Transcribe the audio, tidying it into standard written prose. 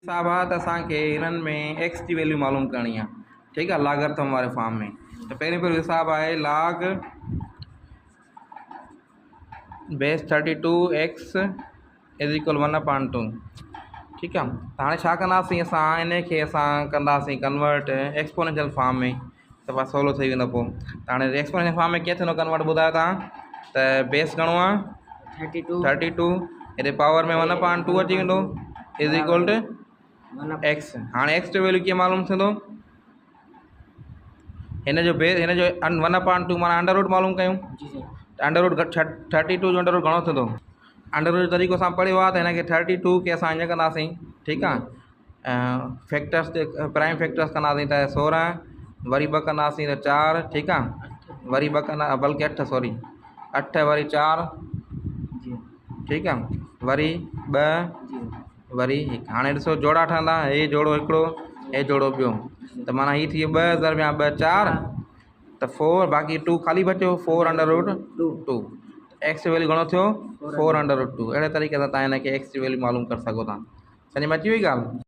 हिसाब आहे त असांखे हिननि में एक्स जी वैल्यू मालूम करणी आहे। ठीकु आहे, लागर्थम वारे फॉर्म में। त पहिरियों हिसाब आहे log base 32 x is equal 1/2। ठीकु आहे, त हाणे छा कंदासीं असां इन खे असां कंदासीं कन्वर्ट एक्सपोनेंशियल फॉर्म में, त बस सवलो थी वेंदो पोइ। त हाणे एक्सपोनेंशियल फॉर्म में कीअं थींदो कन्वर्ट ॿुधायो तव्हां? त बेस घणो आहे 32, हिते पावर में 1/2 अची वेंदो इज इक्वल टू एक्स। हाँ एक्स जो वैल्यू कीअं मालूम थींदो? हिन जो बेस हिन जो 1/2 माना अंडर रूट मालूम कयूं। अंडर रूट 32 जो अंडर रूट घणो थींदो? अंडर रूट जो तरीक़ो असां पढ़ियो आहे, त हिन खे 32 खे असां ईअं कंदासीं। ठीकु आहे, फैक्टर्स प्राइम फैक्टर्स कंदासीं त 16, वरी 2 कंदासीं त 4। ठीकु आहे, वरी 2 कंदा बल्कि 8 सॉरी 8 वरी 4। ठीकु आहे, वरी 2 वरी 1। हाणे ॾिसो जोड़ा ठहंदा, हे जोड़ो हिकिड़ो, हे जोड़ो ॿियो, त माना हीअ थी 2 दरमिया 2 4, त 4 बाक़ी 2 ख़ाली बचियो 4/√2। एक्स जो वैल्यू घणो थियो? 4/√2। अहिड़े तरीक़े सां तव्हां हिन खे एक्स जी वैल्यू मालूम करे सघो था। सम्झ में अची वई ॻाल्हि?